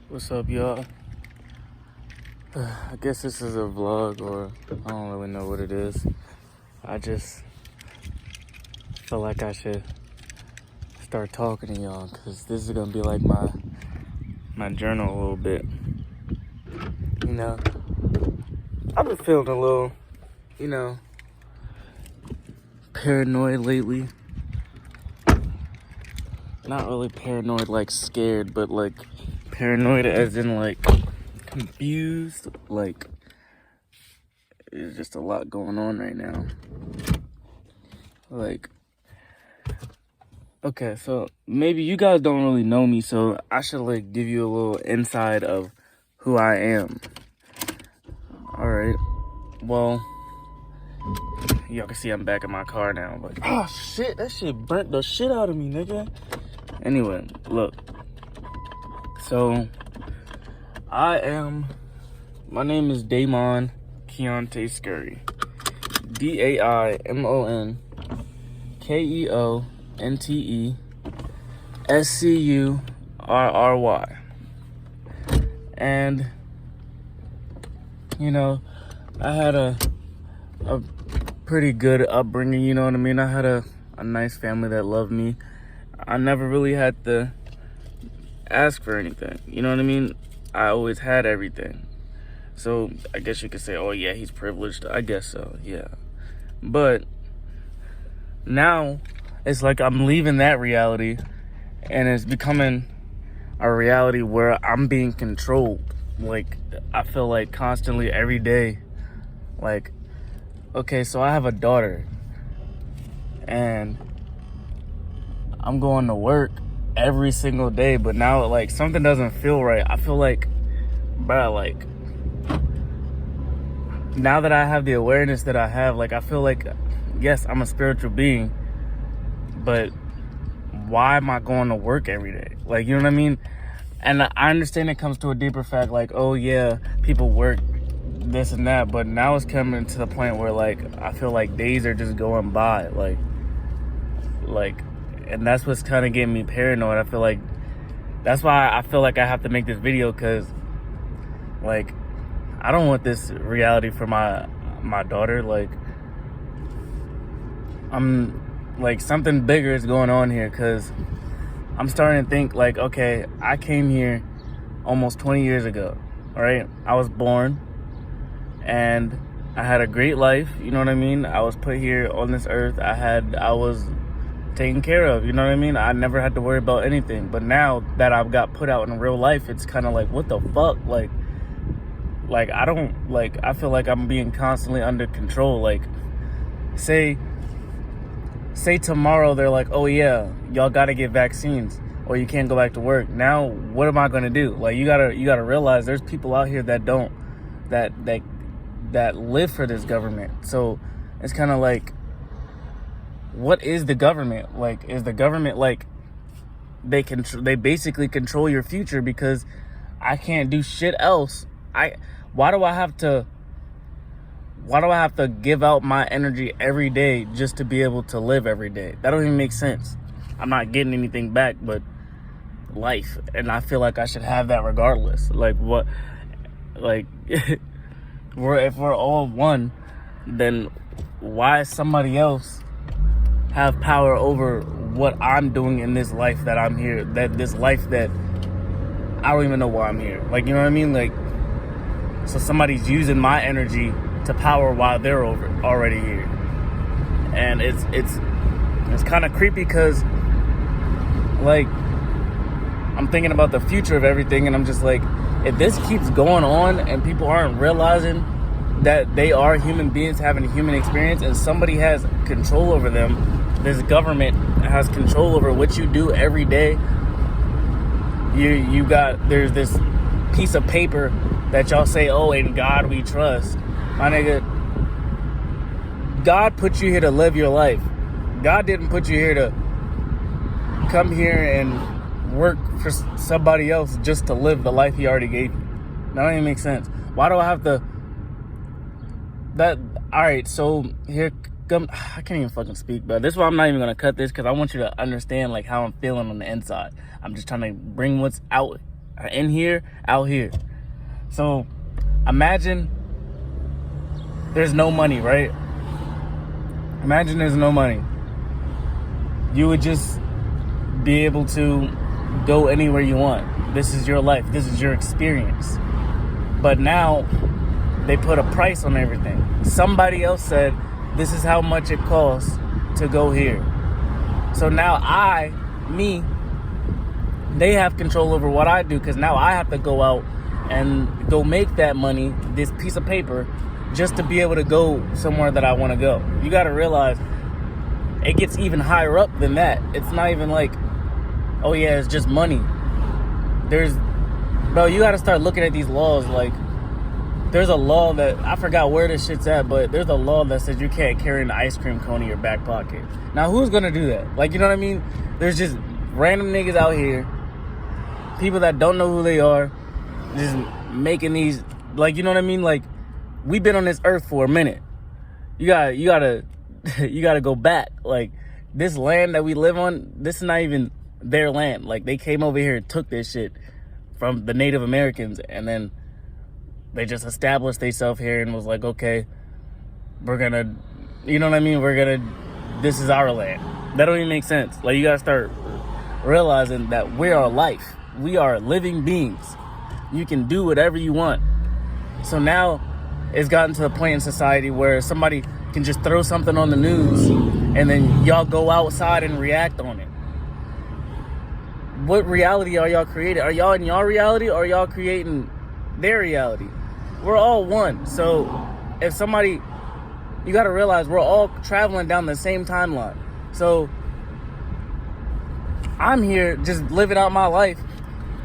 What's up, y'all? I guess this is a vlog, or I don't really know what it is. I just feel like I should start talking to y'all, because this is gonna be like my journal a little bit. You know, I've been feeling a little, paranoid lately. Not really paranoid like scared, but like paranoid as in like confused. Like, there's just a lot going on right now. Like, okay, so maybe you guys don't really know me, so I should like give you a little inside of who I am. All right, well, y'all can see I'm back in my car now, but oh shit, that shit burnt the shit out of me, nigga. Anyway, look, so my name is Daimon Keontae Scurry. DAIMONKEONTESCURRY. And, I had a pretty good upbringing, you know what I mean? I had a nice family that loved me. I never really had to ask for anything, you know what I mean? I always had everything. So I guess you could say, oh yeah, he's privileged. I guess so, yeah. But now it's like I'm leaving that reality and it's becoming a reality where I'm being controlled. Like, I feel like constantly every day, like, okay, so I have a daughter and I'm going to work every single day, but now like something doesn't feel right. I feel like, bruh, like, now that I have the awareness that I have, like, I feel like, yes, I'm a spiritual being, but why am I going to work every day? Like, you know what I mean? And I understand it comes to a deeper fact, like, oh yeah, people work this and that, but now it's coming to the point where, like, I feel like days are just going by, like, and that's what's kind of getting me paranoid. I feel like, that's why I feel like I have to make this video, because, like, I don't want this reality for my daughter. Like, I'm, like, something bigger is going on here, because I'm starting to think, like, okay, I came here almost 20 years ago, all right? I was born, and I had a great life, you know what I mean? I was put here on this earth. I was taken care of, you know what I mean? I never had to worry about anything. But now that I've got put out in real life, it's kind of like, what the fuck? Like, I don't, like, I feel like I'm being constantly under control. Like, say tomorrow they're like, oh yeah, y'all gotta get vaccines or you can't go back to work. Now, what am I gonna do? Like, you gotta realize there's people out here that don't, that live for this government. So it's kind of like, what is the government? Like, is the government, like, they basically control your future, because I can't do shit else. Why do I have to give out my energy every day just to be able to live every day? That don't even make sense. I'm not getting anything back but life, and I feel like I should have that regardless. Like, what, like, if we're all one, then why somebody else have power over what I'm doing in this life that I'm here, this life that I don't even know why I'm here? Like, you know what I mean? Like, so somebody's using my energy to power while they're already here. And it's kind of creepy, because, like, I'm thinking about the future of everything, and I'm just like, if this keeps going on and people aren't realizing that they are human beings having a human experience, and somebody has control over them, this government has control over what you do every day. There's this piece of paper that y'all say, oh, in God we trust. My nigga, God put you here to live your life. God didn't put you here to come here and work for somebody else just to live the life he already gave you. That don't even make sense. Why do I have to... Alright, so here come... I can't even fucking speak, but this is why I'm not even going to cut this, because I want you to understand, like, how I'm feeling on the inside. I'm just trying to bring what's out In here, out here. So imagine there's no money, right? Imagine there's no money. You would just be able to go anywhere you want. This is your life. This is your experience. But now they put a price on everything. Somebody else said, this is how much it costs to go here. So now they have control over what I do, because now I have to go out and go make that money, this piece of paper, just to be able to go somewhere that I want to go. You got to realize it gets even higher up than that. It's not even like, oh yeah, it's just money. Bro, you got to start looking at these laws. Like, there's a law that, I forgot where this shit's at, but there's a law that says you can't carry an ice cream cone in your back pocket. Now, who's going to do that? Like, you know what I mean? There's just random niggas out here, people that don't know who they are, just making these, like, you know what I mean? Like, we've been on this earth for a minute. You gotta go back. Like, this land that we live on, this is not even their land. Like, they came over here and took this shit from the Native Americans, and then they just established themselves here and was like, okay, we're gonna, you know what I mean? This is our land. That don't even make sense. Like, you gotta start realizing that we are life. We are living beings. You can do whatever you want. So now it's gotten to a point in society where somebody can just throw something on the news and then y'all go outside and react on it. What reality are y'all creating? Are y'all in y'all reality, or are y'all creating their reality? We're all one. So if somebody, you got to realize we're all traveling down the same timeline. So I'm here just living out my life,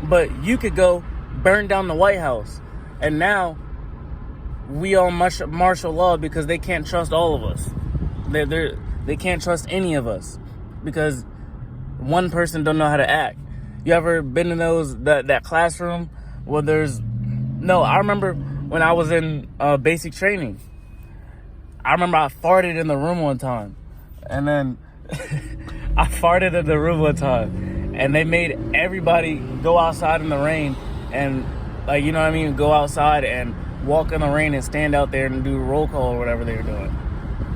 but you could go burn down the White House, and now we on martial law because they can't trust all of us. They can't trust any of us because one person don't know how to act. You ever been in that classroom where I remember when I was in basic training, I remember I farted in the room one time, and then and they made everybody go outside in the rain and, like, you know what I mean, go outside and walk in the rain and stand out there and do roll call or whatever they were doing.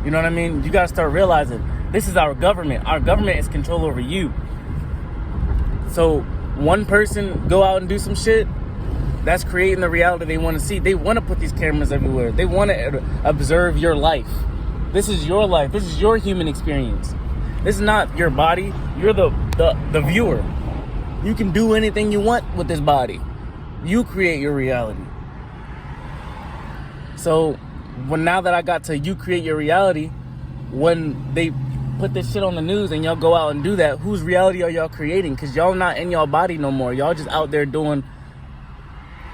You know what I mean? You gotta start realizing this is our government. Our government is control over you. So one person go out and do some shit, that's creating the reality they want to see. They want to put these cameras everywhere. They want to observe your life. This is your life. This is your human experience. This is not your body. You're the viewer. You can do anything you want with this body. You create your reality. So now that I got to you create your reality, when they put this shit on the news and y'all go out and do that, whose reality are y'all creating? Because y'all not in y'all body no more. Y'all just out there doing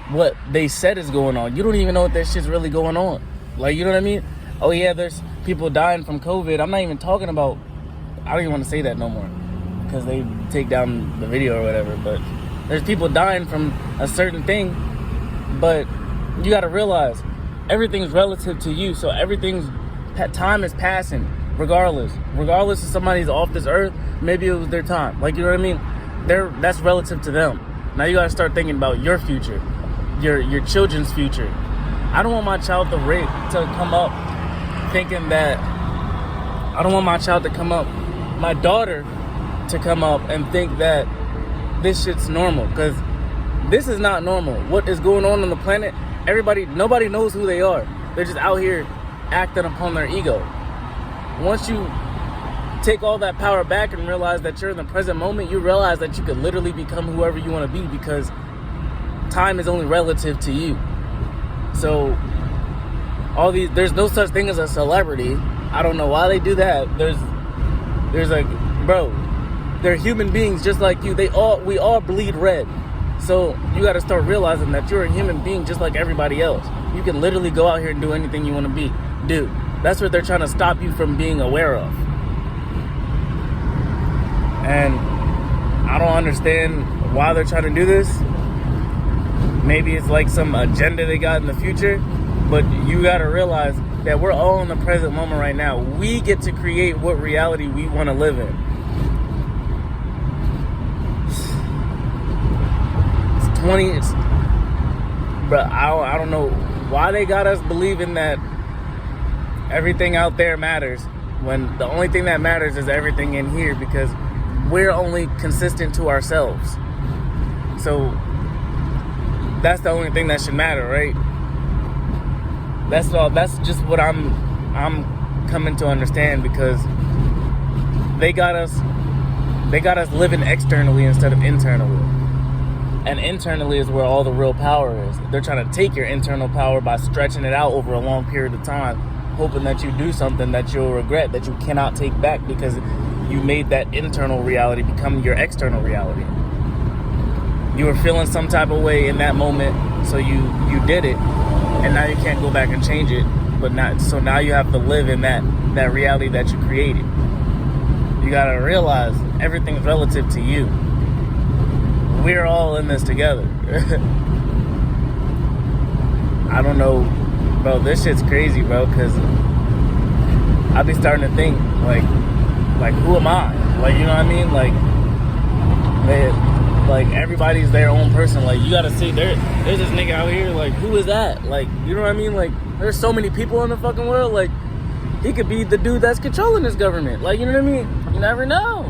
what they said is going on. You don't even know if that shit's really going on. Like, you know what I mean? Oh yeah, there's people dying from COVID. I'm not even talking about, I don't even want to say that no more because they take down the video or whatever, but there's people dying from a certain thing. But you got to realize everything's relative to you. So time is passing regardless if somebody's off this earth. Maybe it was their time. Like, you know what I mean? That's relative to them. Now you got to start thinking about your future, your children's future. I don't want my child to come up thinking that, I don't want my child to come up, my daughter to come up and think that this shit's normal, because this is not normal. What is going on the planet, nobody knows who they are. They're just out here acting upon their ego. Once you take all that power back and realize that you're in the present moment, you realize that you could literally become whoever you want to be, because time is only relative to you. So there's no such thing as a celebrity. I don't know why they do that. There's like, bro, they're human beings just like you. We all bleed red. So you got to start realizing that you're a human being just like everybody else. You can literally go out here and do anything you want to do. That's what they're trying to stop you from being aware of. And I don't understand why they're trying to do this. Maybe it's like some agenda they got in the future, but you got to realize that we're all in the present moment right now. We get to create what reality we want to live in. It's 20s. But I don't know why they got us believing that everything out there matters when the only thing that matters is everything in here, because we're only consistent to ourselves. So that's the only thing that should matter, right? That's all. That's just what I'm coming to understand, because they got us living externally instead of internally. And internally is where all the real power is. They're trying to take your internal power by stretching it out over a long period of time, hoping that you do something that you'll regret, that you cannot take back, because you made that internal reality become your external reality. You were feeling some type of way in that moment, so you did it, and now you can't go back and change it. So now you have to live in that reality that you created. You gotta realize everything's relative to you. We're all in this together. I don't know, bro. This shit's crazy, bro. Because I be starting to think, like, who am I? Like, you know what I mean? Like everybody's their own person. Like, you gotta see, there's this nigga out here. Like, who is that? Like, you know what I mean? Like, there's so many people in the fucking world. Like, he could be the dude that's controlling this government. Like, you know what I mean? You never know,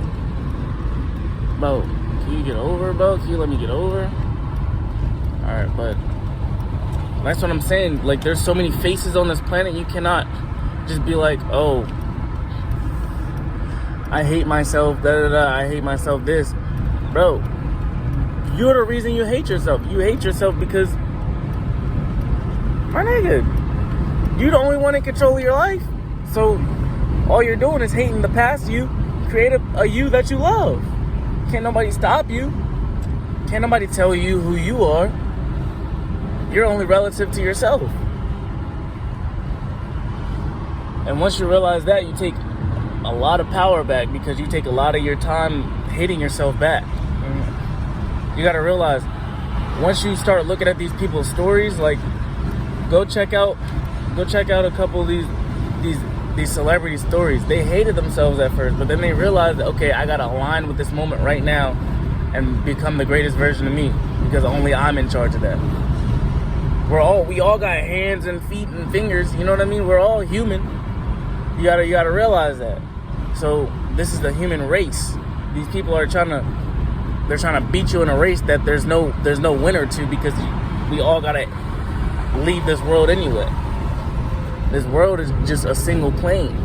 bro. Can you get over, bro? Can you let me get over? Alright, but that's what I'm saying. Like, there's so many faces on this planet, you cannot just be like, oh, I hate myself, I hate myself this. Bro, you're the reason you hate yourself. You hate yourself because, my nigga, you the only one in control of your life. So, all you're doing is hating the past you. Create a you that you love. Can't nobody stop you. Can't nobody tell you who you are. You're only relative to yourself. And once you realize that, you take a lot of power back, because you take a lot of your time hating yourself back. You gotta realize, once you start looking at these people's stories, like, go check out a couple of these celebrity stories. They hated themselves at first, but then they realized that, okay, I gotta align with this moment right now and become the greatest version of me, because only I'm in charge of that. We all got hands and feet and fingers, you know what I mean? We're all human. You gotta realize that. So this is the human race. These people are trying to beat you in a race that there's no winner to, because we all gotta leave this world anyway. This world is just a single plane.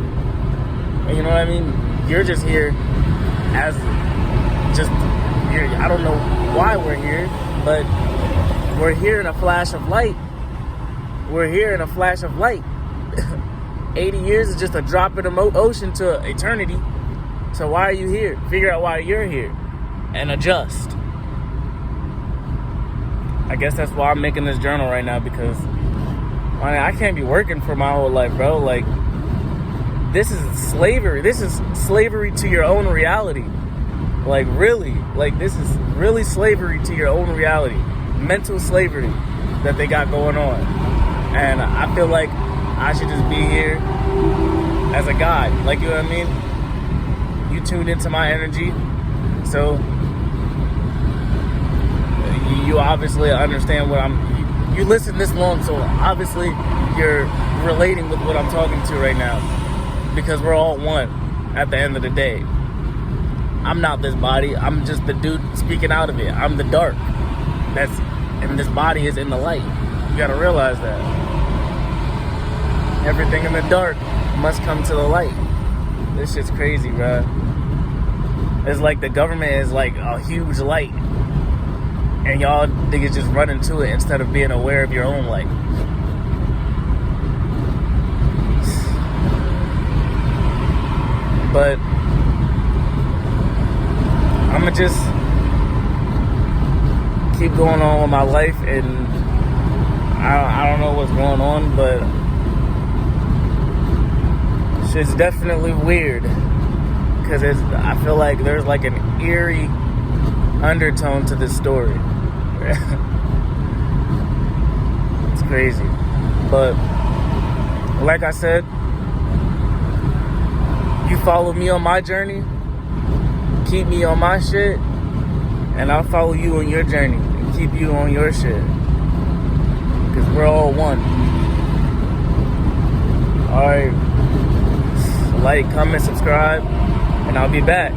And you know what I mean? You're just here as I don't know why we're here, but we're here in a flash of light. We're here in a flash of light. 80 years is just a drop in the ocean to eternity. So why are you here? Figure out why you're here and adjust. I guess that's why I'm making this journal right now, because I can't be working for my whole life, bro. Like, this is slavery. This is slavery to your own reality. Like, really. Like, this is really slavery to your own reality. Mental slavery that they got going on. And I feel like I should just be here as a guide. Like, you know what I mean? You tuned into my energy. So, you obviously understand what you listen this long, so obviously you're relating with what I'm talking to right now, because we're all one at the end of the day. I'm not this body. I'm just the dude speaking out of it. I'm the dark. And this body is in the light. You gotta realize that. Everything in the dark must come to the light. This shit's crazy, bro. It's like the government is like a huge light, and y'all niggas just run into it instead of being aware of your own light. But I'ma just keep going on with my life, and I don't know what's going on, but shit's definitely weird, because I feel like there's like an eerie undertone to this story. It's crazy. But like I said, you follow me on my journey, keep me on my shit, and I'll follow you on your journey and keep you on your shit. Because we're all one. Alright. Like, comment, subscribe, and I'll be back.